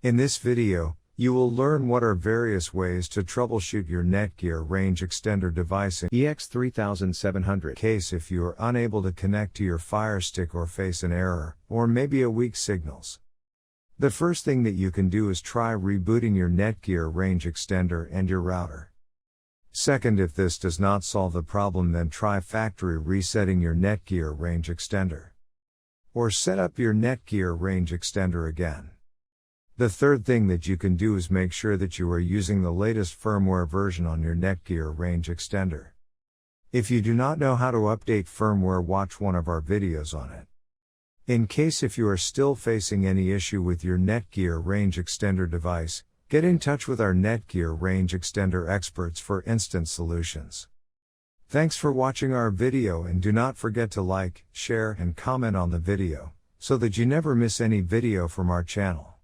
In this video, you will learn what are various ways to troubleshoot your Netgear range extender device in EX3700 case if you are unable to connect to your Firestick or face an error, or maybe a weak signals. The first thing that you can do is try rebooting your Netgear range extender and your router. Second, if this does not solve the problem, then try factory resetting your Netgear range extender. Or set up your Netgear range extender again. The third thing that you can do is make sure that you are using the latest firmware version on your Netgear range extender. If you do not know how to update firmware, watch one of our videos on it. In case if you are still facing any issue with your Netgear range extender device, get in touch with our Netgear range extender experts for instant solutions. Thanks for watching our video, and do not forget to like, share and comment on the video, so that you never miss any video from our channel.